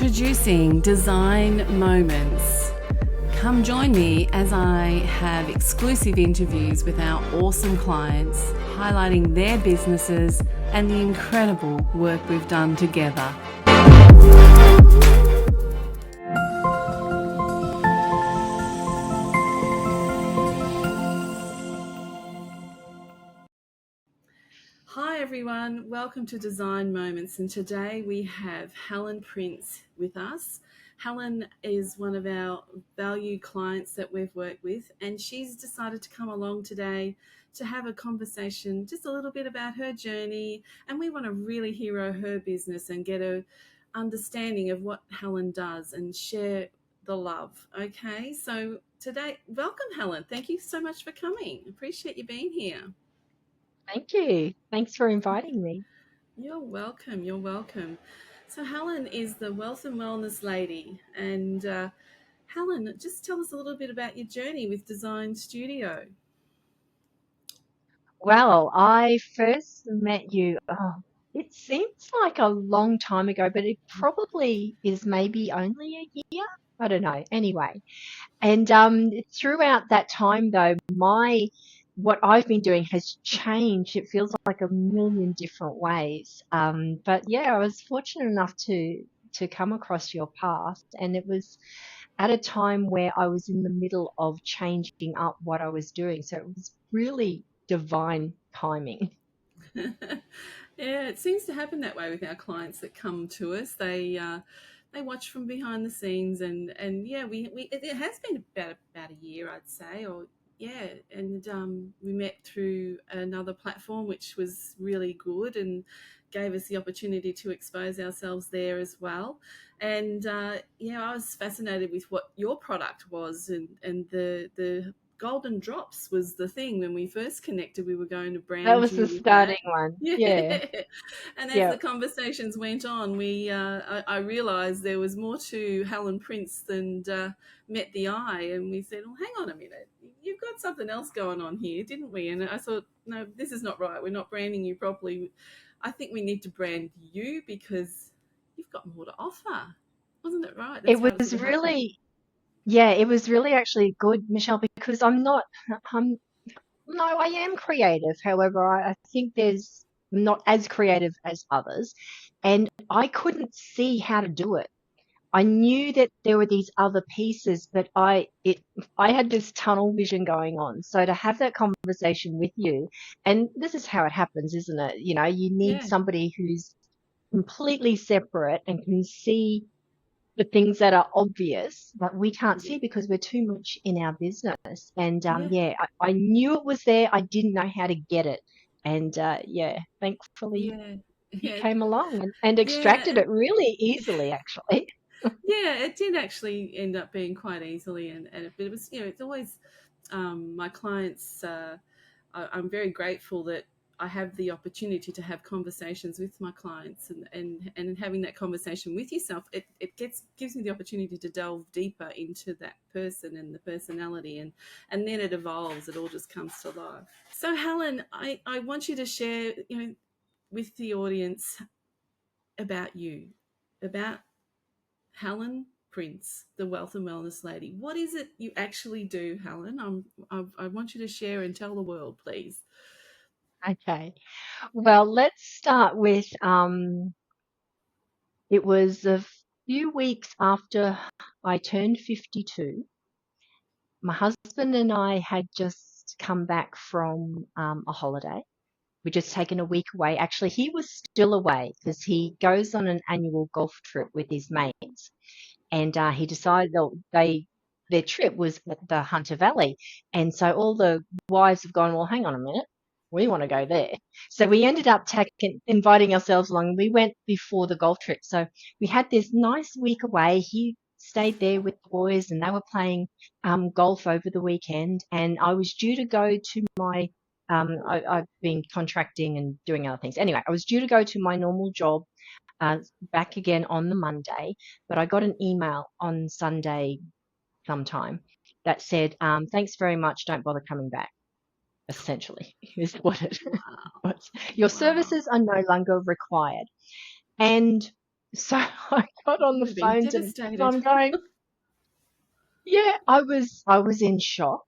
Introducing Dzign Moments. Come join me as I have exclusive interviews with our awesome clients, highlighting their businesses and the incredible work we've done together. Hi everyone, welcome to Dzign Moments, and today we have Helen Prince with us. Helen is one of our valued clients that we've worked with, and she's decided to come along today to have a conversation just a little bit about her journey, and we want to really hero her business and get a understanding of what Helen does and share the love. Okay, so today, welcome Helen. Thank you so much for coming. Appreciate you being here. Thank you. Thanks for inviting me. You're welcome. You're welcome. So Helen is the Wealth and Wellness Lady. And Helen, just tell us a little bit about your journey with Dzign Studio. Well, I first met you, it seems like a long time ago, but it probably is maybe only a year. I don't know. Anyway, and throughout that time, though, what I've been doing has changed. It feels like a million different ways. But yeah, I was fortunate enough to come across your path, and it was at a time where I was in the middle of changing up what I was doing. So it was really divine timing. Yeah, it seems to happen that way with our clients that come to us. They watch from behind the scenes, and yeah, it has been about a year, I'd say, or yeah, and we met through another platform which was really good and gave us the opportunity to expose ourselves there as well. And yeah, I was fascinated with what your product was, and the golden drops was the thing when we first connected. We were going to That brand was the you with that. starting one. Yeah. Yeah. And as Yeah. the conversations went on, I realized there was more to Helen Prince than met the eye. And we said, well, hang on a minute. You've got something else going on here, didn't we? And I thought, no, this is not right. We're not branding you properly. I think we need to brand you because you've got more to offer. Wasn't it right? It That's how it was sort of happened. really, yeah, it was really actually good, Michelle, because I'm, no, I am creative. However, I think there's not as creative as others, and I couldn't see how to do it. I knew that there were these other pieces, but I had this tunnel vision going on. So to have that conversation with you, and this is how it happens, isn't it? You know, you need Yeah. somebody who's completely separate and can see the things that are obvious that we can't Yeah. see because we're too much in our business. And Yeah. yeah, I knew it was there. I didn't know how to get it. And yeah, thankfully Yeah. you Yeah. came along and Yeah. extracted it really easily, actually. Yeah, it did actually end up being quite easily, but it was, it's always my clients. I'm very grateful that I have the opportunity to have conversations with my clients, and having that conversation with yourself, it gives me the opportunity to delve deeper into that person and the personality, and then it evolves. It all just comes to life. So, Helen, I want you to share, with the audience about you, about Helen Prince, the Wealth and Wellness Lady. What is it you actually do, Helen? I want you to share and tell the world, please. Okay. Well, let's start with it was a few weeks after I turned 52. My husband and I had just come back from a holiday. We'd just taken a week away. Actually, he was still away because he goes on an annual golf trip with his mates, and he decided their trip was at the Hunter Valley, and so all the wives have gone. Well, hang on a minute, we want to go there. So we ended up inviting ourselves along. We went before the golf trip, so we had this nice week away. He stayed there with the boys, and they were playing golf over the weekend. And I was due to go to my I've been contracting and doing other things. Anyway, I was due to go to my normal job uh, back again on the Monday, but I got an email on Sunday sometime that said, thanks very much, don't bother coming back, essentially, is what it Wow. was. Your Wow. services are no longer required. And So I got on You the would have been phone to devastated. Mum going, yeah, I was in shock.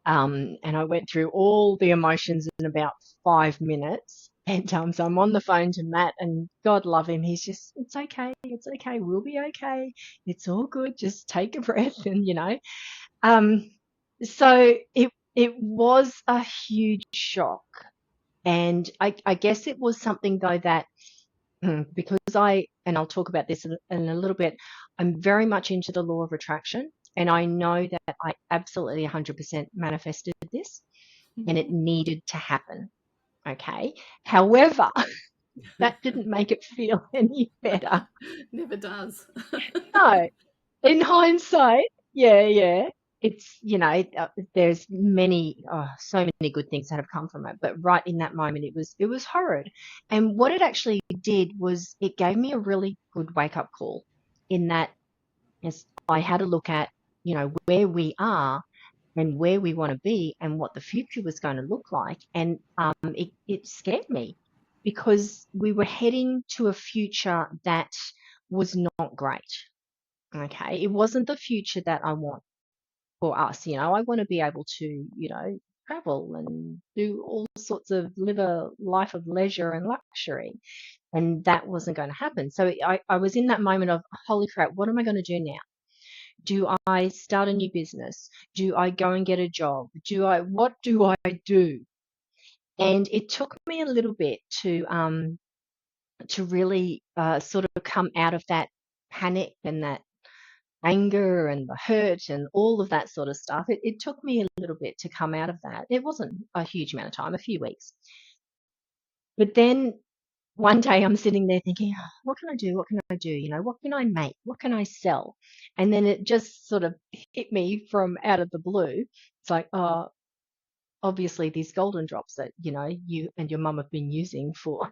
And I went through all the emotions in about 5 minutes. And so I'm on the phone to Matt, and God love him. He's just, it's okay, we'll be okay. It's all good. Just take a breath, and Um, so it was a huge shock, and I guess it was something though that because and I'll talk about this in a little bit. I'm very much into the law of attraction, and I know that I absolutely 100% manifested this, and it needed to happen. Okay. However, that didn't make it feel any better. Never does. No, in hindsight, yeah, it's there's so many good things that have come from it, but right in that moment, it was horrid. And what it actually did was it gave me a really good wake up call, in that as I had a look at where we are and where we want to be and what the future was going to look like. And it scared me, because we were heading to a future that was not great. Okay. It wasn't the future that I want for us. I want to be able to, travel and do all sorts of, live a life of leisure and luxury. And that wasn't going to happen. So I was in that moment of, holy crap, what am I going to do now? Do I start a new business? Do I go and get a job? What do I do? And it took me a little bit to really sort of come out of that panic and that anger and the hurt and all of that sort of stuff. It took me a little bit to come out of that. It wasn't a huge amount of time, a few weeks. But then one day I'm sitting there thinking, "Oh, what can I do? What can I do? What can I make? What can I sell?" And then it just sort of hit me from out of the blue. It's like, oh, obviously these golden drops that, you and your mum have been using for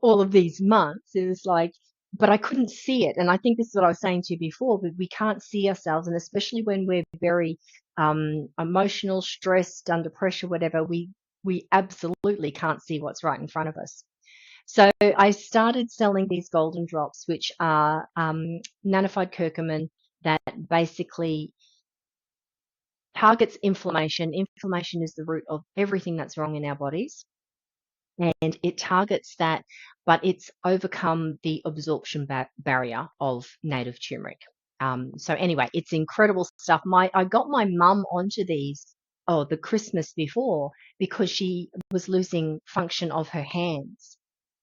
all of these months. It was like, but I couldn't see it. And I think this is what I was saying to you before, but we can't see ourselves. And especially when we're very emotional, stressed, under pressure, whatever, we absolutely can't see what's right in front of us. So I started selling these golden drops, which are nanified curcumin, that basically targets inflammation. Inflammation is the root of everything that's wrong in our bodies, and it targets that, but it's overcome the absorption barrier of native turmeric. So anyway, it's incredible stuff. I got my mum onto these, the Christmas before, because she was losing function of her hands.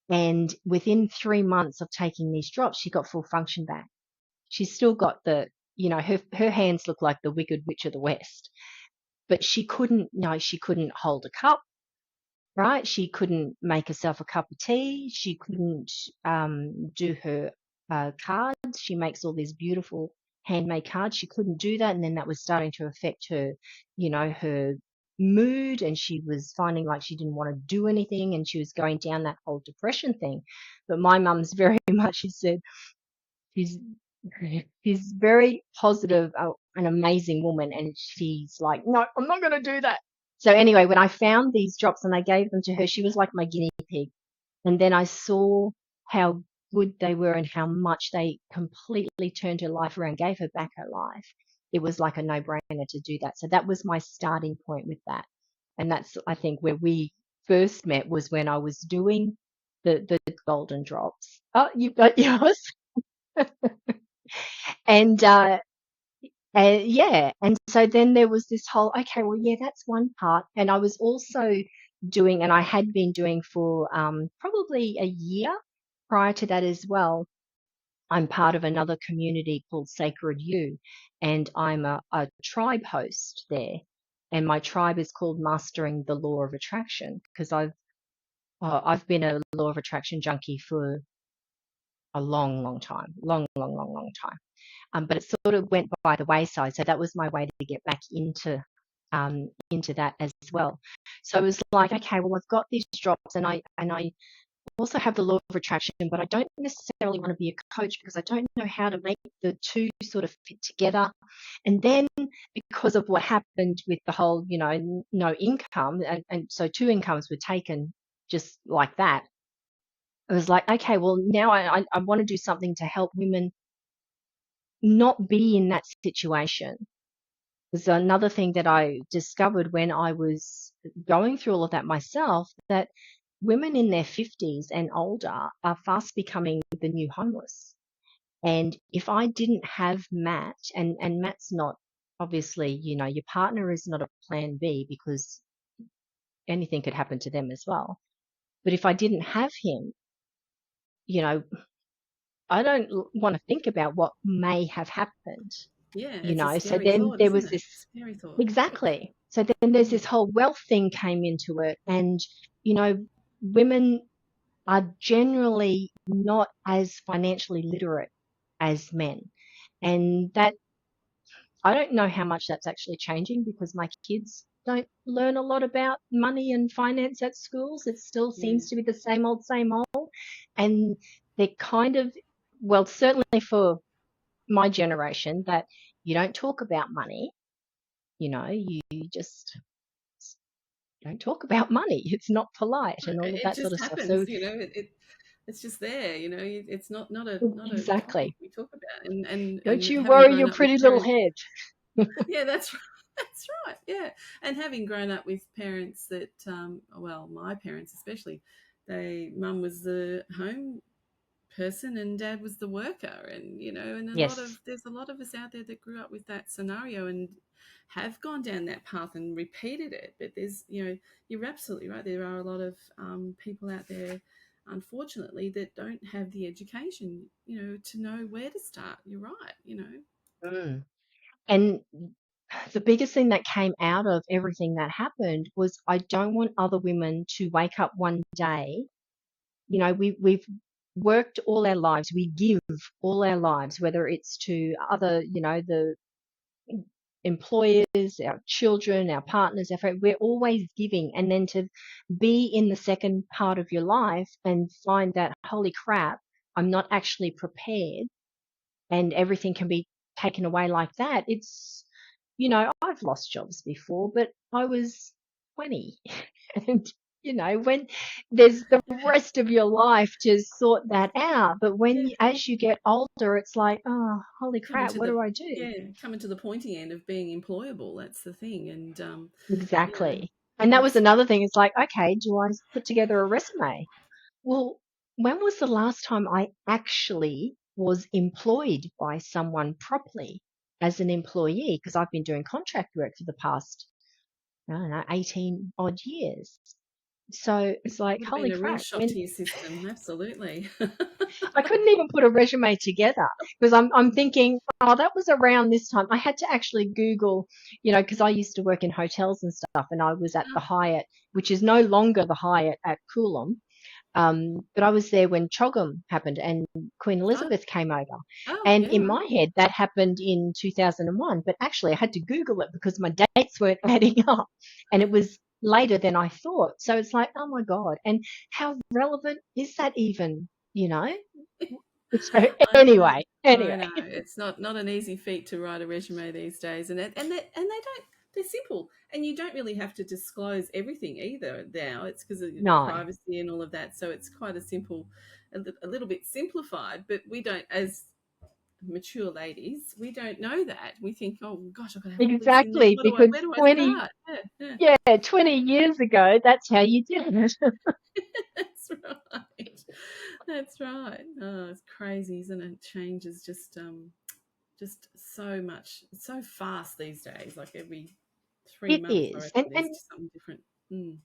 And within 3 months of taking these drops, she got full function back. She's still got her hands look like the Wicked Witch of the West, but she couldn't, no, she couldn't hold a cup, right? She couldn't make herself a cup of tea. She couldn't do her cards. She makes all these beautiful handmade cards. She couldn't do that. And then that was starting to affect her, her mood. And she was finding like she didn't want to do anything, and she was going down that whole depression thing. But my mum's very much, she said, she's she's very positive, an amazing woman, and she's like, no, I'm not going to do that. So anyway, when I found these drops and I gave them to her, she was like my guinea pig. And then I saw how good they were and how much they completely turned her life around, gave her back her life. It was like a no-brainer to do that. So that was my starting point with that. And that's, I think, where we first met, was when I was doing the golden drops. Oh, you've got yours. And yeah, and so then there was this whole, okay, well, yeah, that's one part. And I was also doing, and I had been doing for probably a year prior to that as well. I'm part of another community called 𝐄𝐩𝐢𝐬𝐸, and I'm a tribe host there. And my tribe is called Mastering the Law of Attraction, because I've been a law of attraction junkie for a long, long time, long time. But it sort of went by the wayside. So that was my way to get back into that as well. So it was like, okay, well, I've got these drops, and I also have the law of attraction, but I don't necessarily want to be a coach, because I don't know how to make the two sort of fit together. And then, because of what happened with the whole, no income, and so two incomes were taken just like that. it was like, okay, well, now I want to do something to help women not be in that situation. There's another thing that I discovered when I was going through all of that myself, that women in their 50s and older are fast becoming the new homeless. And if I didn't have Matt, and Matt's not, obviously, your partner is not a plan B, because anything could happen to them as well. But if I didn't have him, you know, I don't want to think about what may have happened, Yeah, it's a So scary then thought, there isn't was it? this, Scary thought. exactly. So then there's Mm. this whole wealth thing came into it. And, you know, women are generally not as financially literate as men. And that, I don't know how much that's actually changing, because my kids don't learn a lot about money and finance at schools. It still Yeah, seems to be the same old, same old. And they're kind of, well, certainly for my generation, that you don't talk about money. You just don't talk about money. It's not polite and all of it that sort just of stuff. happens. So It's just there. It's not a topic exactly. we talk about. And Don't you having worry grown your up with pretty little parents, head. yeah, that's right. That's right. Yeah, and having grown up with parents that, well, my parents especially, mum was the home person and dad was the worker, and and Yes. there's a lot of us out there that grew up with that scenario and have gone down that path and repeated it. But there's you're absolutely right, there are a lot of people out there, unfortunately, that don't have the education to know where to start. You're right. Mm. And the biggest thing that came out of everything that happened was, I don't want other women to wake up one day. We've worked all our lives, we give all our lives, whether it's to other, the employers, our children, our partners, our friends, we're always giving. And then to be in the second part of your life and find that, holy crap, I'm not actually prepared, and everything can be taken away like that. I've lost jobs before, but I was 20. And, when there's the rest of your life to sort that out. But Yeah, as you get older, it's like, oh, holy coming crap, to what the do I do? yeah coming to the pointy end of being employable. That's the thing. And you know Exactly. And that was it's another thing. It's like, okay, do I put together a resume? Well, when was the last time I actually was employed by someone properly as an employee? Because I've been doing contract work for the past, I don't know, 18 odd years. So it's like, would have been holy a real crap. shock to your system. Absolutely. I couldn't even put a resume together, because I'm thinking, oh, that was around this time. I had to actually Google, because I used to work in hotels and stuff, and I was at the Hyatt, which is no longer the Hyatt at 𝐄𝐩𝐢𝐬𝐿. But I was there when 𝐄𝐩𝐢𝐬𝐿 happened and Queen Oh, Elizabeth came over. oh, And yeah, in right. my head, that happened in 2001. But actually, I had to Google it because my dates weren't adding up. And it was later than I thought. So it's like, oh my God. And how relevant is that even? You know? So I know. I anyway, know. It's not an easy feat to write a resume these days, and they don't. They're simple, and you don't really have to disclose everything either now. It's because of no, privacy and all of that, so it's quite a simple, a little bit simplified. But we don't, as mature ladies, we don't know that. We think, oh gosh, I've got to have all this in there. exactly. Where Because do I 20, start? Yeah, yeah. yeah, 20 years ago, that's how you did it. That's right. That's right. Oh, it's crazy, isn't it? Change is just so much, it's so fast these days. Like every 3 months, I It is. reckon there's And something different. Mm.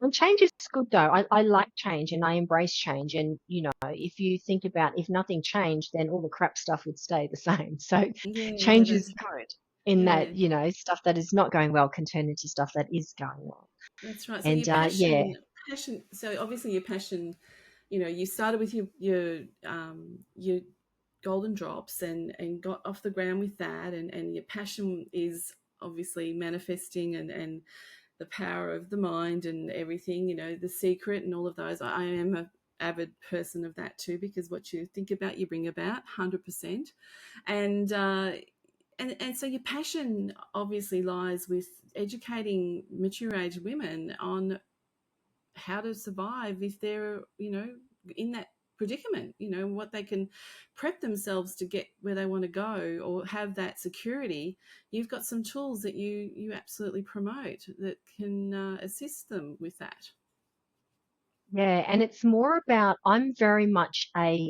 And change is good though. I like change and I embrace change. And, if you think about, if nothing changed, then all the crap stuff would stay the same. So Yeah, change is that's good in yeah, that, stuff that is not going well can turn into stuff that is going well. that's right. So And your yeah, passion. So obviously your passion. You started with your golden drops and got off the ground with that, and your passion is obviously manifesting and the power of the mind and everything, the secret and all of those. I am a avid person of that too, because what you think about, you bring about 100%. And, and so your passion obviously lies with educating mature age women on how to survive if they're, in that predicament, what they can prep themselves to get where they want to go or have that security. You've got some tools that you absolutely promote that can assist them with that. Yeah, and it's more about, I'm very much a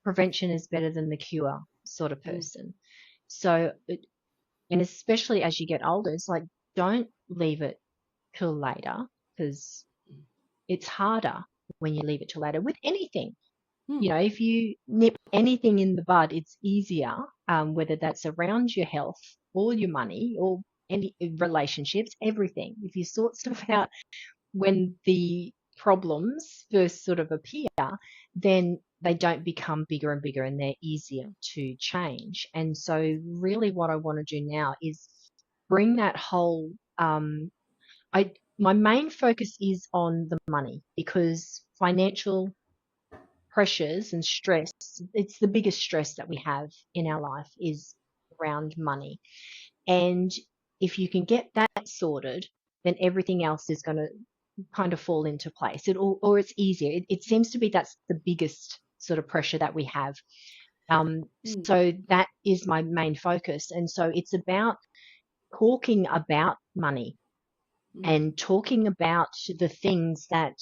prevention is better than the cure sort of Mm, person. So, and especially as you get older, it's like, don't leave it till later, because it's harder when you leave it till later with anything. mm, If you nip anything in the bud, it's easier, whether that's around your health or your money or any relationships, everything. If you sort stuff out when the problems first sort of appear, then they don't become bigger and bigger and they're easier to change. And so really what I want to do now is bring that whole, I my main focus is on the money, because financial pressures and stress, it's the biggest stress that we have in our life is around money. And if you can get that sorted, then everything else is going to kind of fall into place. Or it's easier. It seems to be that's the biggest sort of pressure that we have. Um, mm, so that is my main focus. And so it's about talking about money mm, and talking about the things that,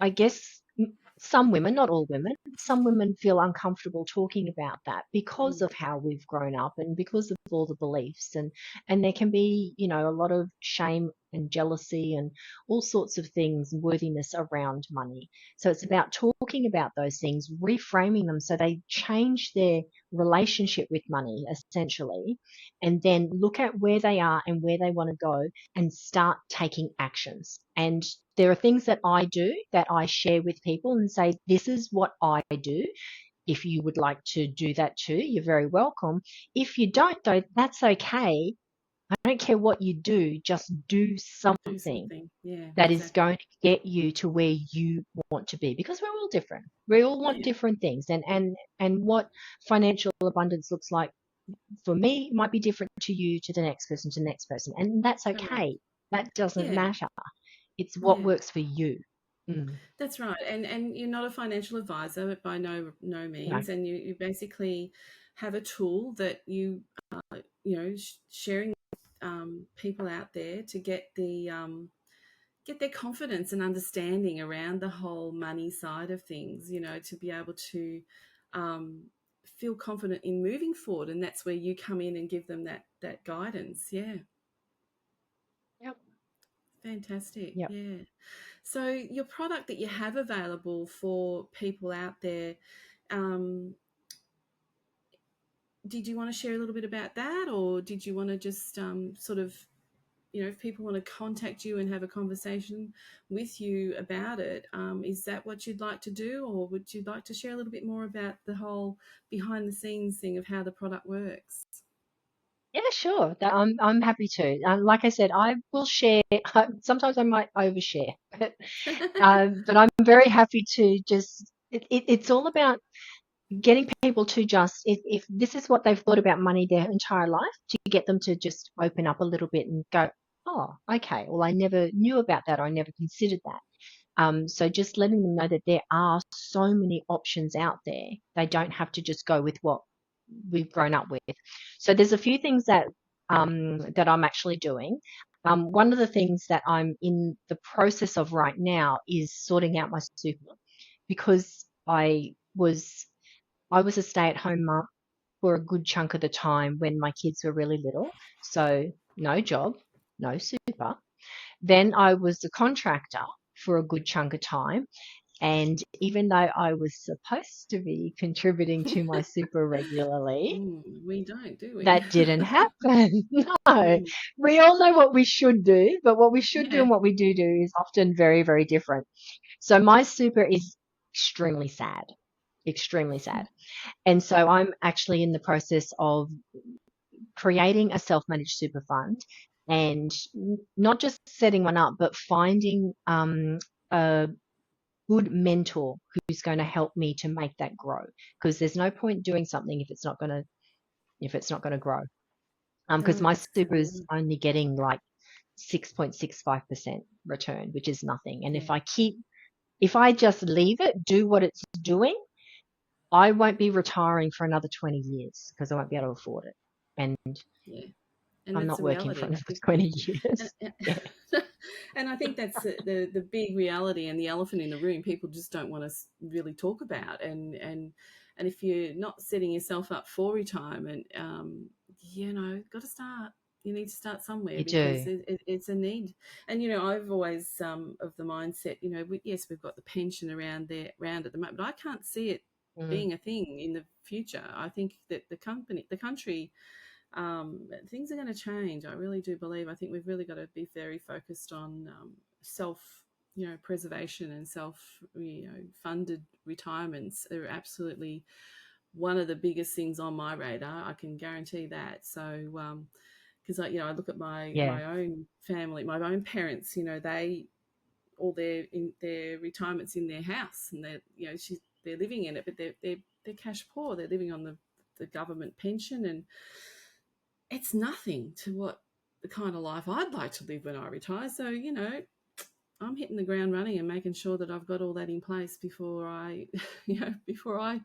I guess, some women, not all women, some women feel uncomfortable talking about that because mm. of how we've grown up and because of all the beliefs, and there can be, a lot of shame and jealousy and all sorts of things, worthiness around money. So it's about talking about those things, reframing them so they change their relationship with money essentially, and then look at where they are and where they want to go and start taking actions. And there are things that I do that I share with people and say, this is what I do. If you would like to do that too, you're very welcome. If you don't, though, that's okay. I don't care what you do, just do Do something something. Yeah, that is exactly. going to get you to where you want to be, because we're all different. We all want Yeah, different things. And what financial abundance looks like for me might be different to you, to the next person, to the next person. And that's correct. okay. That doesn't Yeah, matter. It's what yeah. works for you. Mm. That's right. And you're not a financial advisor by no No. means, and you basically have a tool that sharing with people out there to get their confidence and understanding around the whole money side of things, to be able to um, feel confident in moving forward. And that's where you come in and give them that guidance. Yeah, Yep. fantastic. Yep. Yeah. So your product that you have available for people out there, um, did you want to share a little bit about that, or did you want to just sort of, if people want to contact you and have a conversation with you about it, is that what you'd like to do, or would you like to share a little bit more about the whole behind the scenes thing of how the product works? Yeah, sure. I'm happy to. Like I said, I will share. Sometimes I might overshare, but I'm very happy to just. It's all about getting people to just, if this is what they've thought about money their entire life, to get them to just open up a little bit and go, oh, okay, well, I never knew about that, or I never considered that. So just letting them know that there are so many options out there. They don't have to just go with what we've grown up with. So there's a few things that I'm actually doing. One of the things that I'm in the process of right now is sorting out my super, because I was a stay-at-home mum for a good chunk of the time when my kids were really little. So no job, no super. Then I was a contractor for a good chunk of time. And even though I was supposed to be contributing to my super regularly, We don't, do we? that didn't happen. No, Mm, we all know what we should do, but what we should do yeah. and what we do is often very, very different. So my super is extremely sad, extremely sad. And so I'm actually in the process of creating a self-managed super fund, and not just setting one up, but finding a good mentor who's going to help me to make that grow. Because there's no point doing something if it's not going to grow. Because No, my that's super true. is only getting like 6.65% return, which is nothing. And Yeah. if I keep if I just leave it, do what it's doing, I won't be retiring for another 20 years because I won't be able to afford it. And Yeah. And I'm that's not the working for reality. another I think, 20 and, years. Yeah, and I think that's the big reality and the elephant in the room. People just don't want to really talk about, and if you're not setting yourself up for retirement, got to start. You need to start somewhere you because do. it's a need. And I've always of the mindset. Yes, we've got the pension around at the moment, but I can't see it Mm, being a thing in the future. I think that the country, things are going to change. I really do believe. I think we've really got to be very focused on self, preservation and self, funded retirements. Are absolutely one of the biggest things on my radar. I can guarantee that. So, because I look at yeah, my own family, my own parents. They all their retirements in their house, and they're living in it, but they're cash poor. They're living on the government pension, and it's nothing to what the kind of life I'd like to live when I retire. So, I'm hitting the ground running and making sure that I've got all that in place before I, before I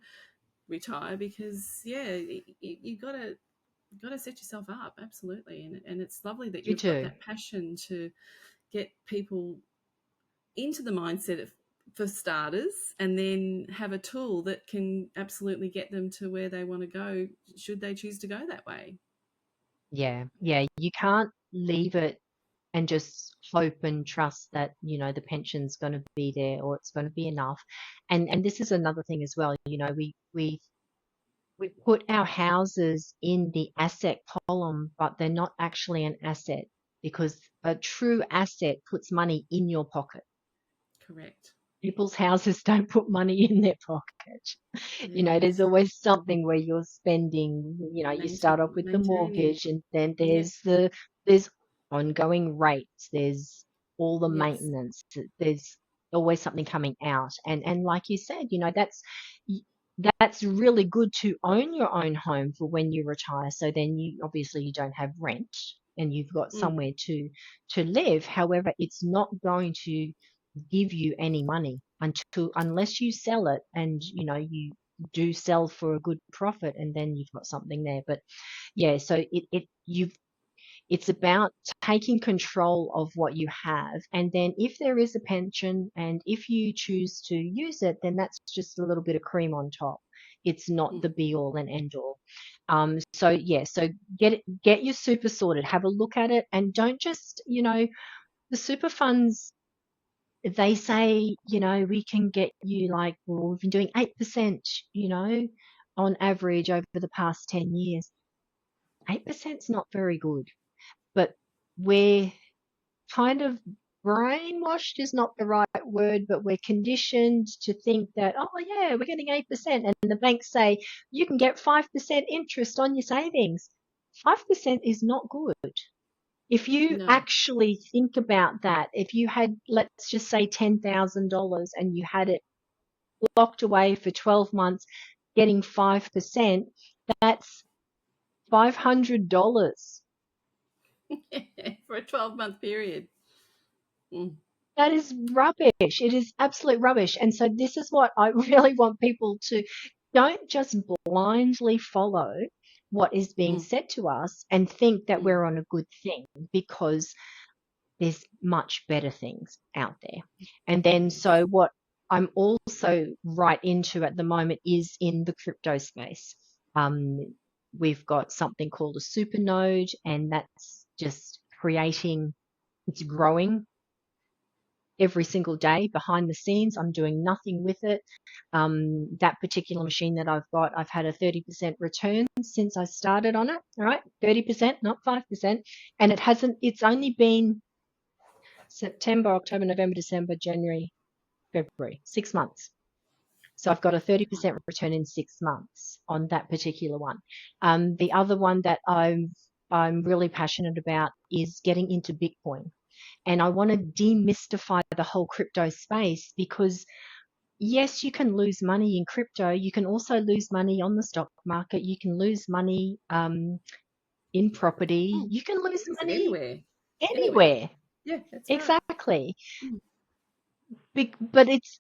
retire. Because you got to set yourself up, absolutely. And it's lovely that you you've got do. that passion to get people into the mindset for starters, and then have a tool that can absolutely get them to where they want to go, should they choose to go that way. Yeah, yeah. You can't leave it and just hope and trust that, the pension's going to be there or it's going to be enough. And this is another thing as well. We put our houses in the asset column, but they're not actually an asset because a true asset puts money in your pocket. Correct. People's houses don't put money in their pocket. There's Yes. always something where you're spending, you start off with the Maintaining. mortgage and then Yeah. there's ongoing rates, there's all the Yes. maintenance, there's always something coming out. And like you said, that's really good to own your own home for when you retire. So then you don't have rent and you've got Mm. somewhere to live. However, it's not going to give you any money unless you sell it and you do sell for a good profit and then you've got something there. But yeah, so it's about taking control of what you have, and then if there is a pension and if you choose to use it, then that's just a little bit of cream on top. It's not Mm. the be all and end all. So yeah, so get your super sorted, have a look at it, and don't just the super funds, they say, we can get you like, well, we've been doing 8%, on average over the past 10 years. 8% is not very good, but we're kind of brainwashed is not the right word, but we're conditioned to think that, oh, yeah, we're getting 8%. And the banks say you can get 5% interest on your savings. 5% is not good. If you No. actually think about that, if you had, let's just say $10,000 and you had it locked away for 12 months, getting 5%, that's $500. For a 12-month period. Mm. That is rubbish. It is absolute rubbish. And so this is what I really want people to don't just blindly follow what is being Mm. said to us and think that Mm. we're on a good thing, because there's much better things out there. And then, Yes. so what I'm also right into at the moment is in the crypto space. Um, we've got something called a super node, and that's just it's growing every single day behind the scenes. I'm doing nothing with it. That particular machine that I've got, I've had a 30% return since I started on it. All right, 30%, not 5%. And it's only been September, October, November, December, January, February, 6 months. So I've got a 30% return in 6 months on that particular one. The other one that I'm really passionate about is getting into Bitcoin. And I want to demystify the whole crypto space, because yes, you can lose money in crypto. You can also lose money on the stock market. You can lose money in property. Mm. You can lose Lose it money anywhere. Anywhere. anywhere. Yeah, that's right. Exactly. Mm. But it's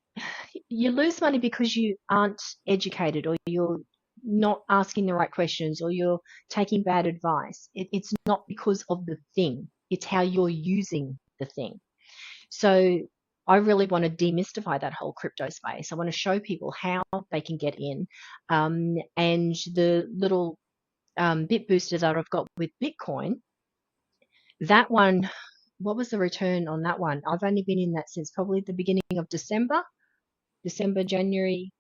you lose money because you aren't educated, or you're not asking the right questions, or you're taking bad advice. It's not because of the thing. It's how you're using the thing. So I really want to demystify that whole crypto space. I want to show people how they can get in, and the little bit booster that I've got with Bitcoin. That one, what was the return on that one? I've only been in that since probably the beginning of December, January.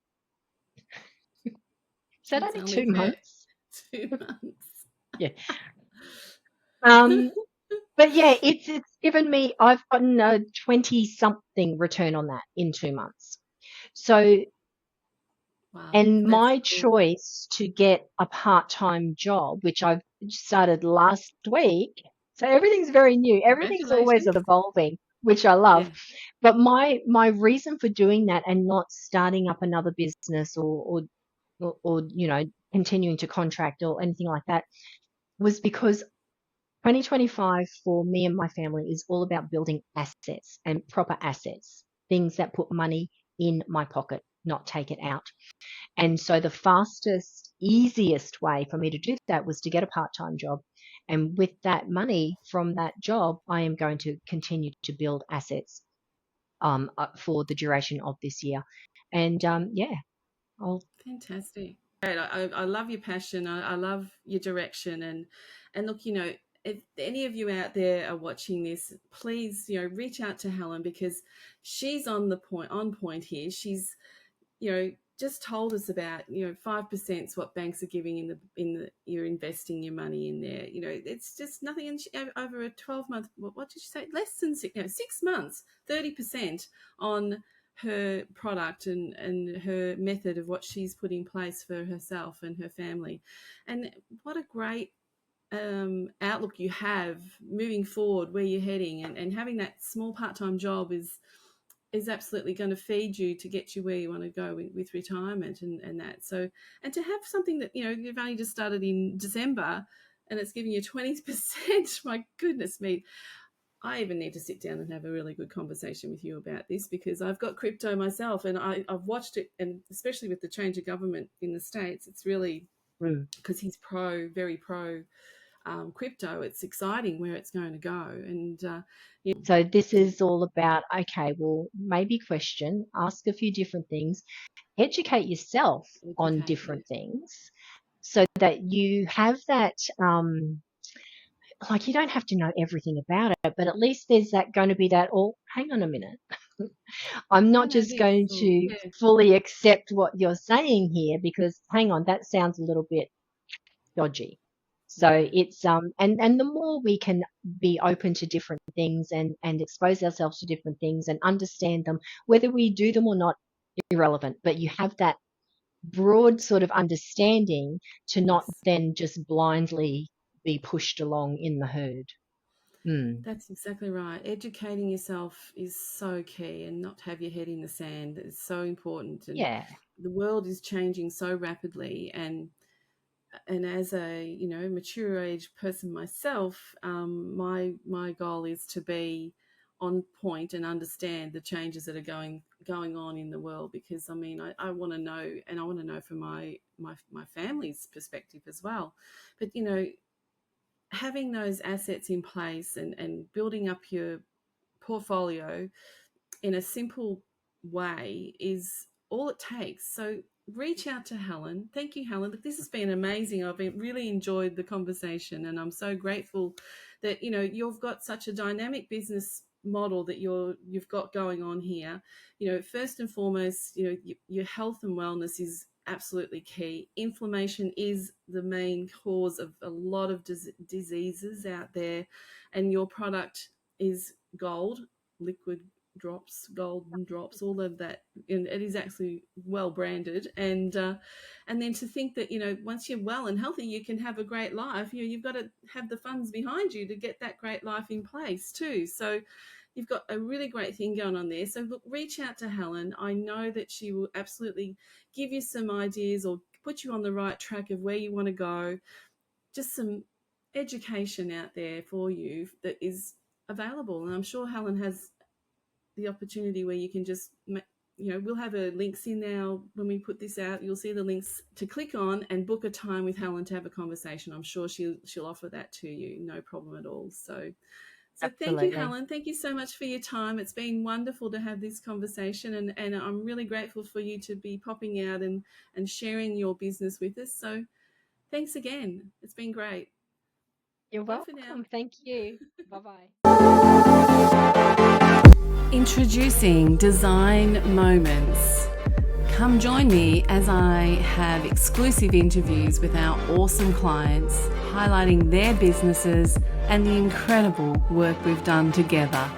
Is that It's only only 2 months? 2 months. Yeah. Um, but yeah, it's given me. I've gotten a 20 something return on that in 2 months. So, Wow, and that's my cool. choice to get a part-time job, which I've started last week. So everything's very new. Everything's always Congratulations. evolving, which I love. Yeah, But my reason for doing that and not starting up another business, or continuing to contract or anything like that, was because 2025 for me and my family is all about building assets, and proper assets, things that put money in my pocket, not take it out. And so the fastest, easiest way for me to do that was to get a part-time job. And with that money from that job, I am going to continue to build assets for the duration of this year. And yeah, I'll. fantastic. Great. I love your passion. I love your direction. And look, if any of you out there are watching this, please, reach out to Helen, because she's on point here. She's, just told us about 5% is what banks are giving in the you're investing your money in there. It's just nothing. And over a 12-month, what did you say, less than 6 months, 30% on her product and her method of what she's put in place for herself and her family. And what a great outlook you have moving forward, where you're heading, and having that small part-time job is absolutely going to feed you to get you where you want to go with retirement and that. So, and to have something that, you've only just started in December and it's giving you 20%, my goodness me. I even need to sit down and have a really good conversation with you about this, because I've got crypto myself, and I've watched it, and especially with the change of government in the States, it's really, Mm. because he's very pro crypto. It's exciting where it's going to go. And So this is all about, okay, well, maybe question, ask a few different things, educate yourself on educate, yeah. different things, so that you have that, like, you don't have to know everything about it, but at least there's that going to be that, oh, hang on a minute. I'm I not know just this. going Or, to yeah, fully accept what you're saying here, because hang on, that sounds a little bit dodgy. So yeah. it's and the more we can be open to different things, and expose ourselves to different things and understand them, whether we do them or not, irrelevant. But you have that broad sort of understanding to not Yes. then just blindly be pushed along in the herd. Mm. That's exactly right. Educating yourself is so key, and not have your head in the sand is so important. And Yeah. the world is changing so rapidly, and as a mature age person myself, my goal is to be on point and understand the changes that are going on in the world, because I want to know, and I want to know from my family's perspective as well. But having those assets in place, and building up your portfolio in a simple way is all it takes. So reach out to Helen. Thank you, Helen. Look, this has been amazing. Really enjoyed the conversation, and I'm so grateful that you've got such a dynamic business model that you've got going on here. First and foremost, your health and wellness is absolutely key. Inflammation is the main cause of a lot of diseases out there, and your product is gold, liquid drops, golden drops, all of that, and it is actually well branded. And then to think that once you're well and healthy, you can have a great life. You've got to have the funds behind you to get that great life in place too. So you've got a really great thing going on there. So look, reach out to Helen. I know that she will absolutely give you some ideas, or put you on the right track of where you want to go. Just some education out there for you that is available, and I'm sure Helen has the opportunity where you can just, we'll have links in now when we put this out. You'll see the links to click on and book a time with Helen to have a conversation. I'm sure she'll offer that to you, no problem at all. So thank you, Helen. Thank you so much for your time. It's been wonderful to have this conversation, and I'm really grateful for you to be popping out and sharing your business with us. So thanks again. It's been great. You're welcome. Thank you. Bye-bye. Introducing Dzign Moments. Come join me as I have exclusive interviews with our awesome clients, highlighting their businesses and the incredible work we've done together.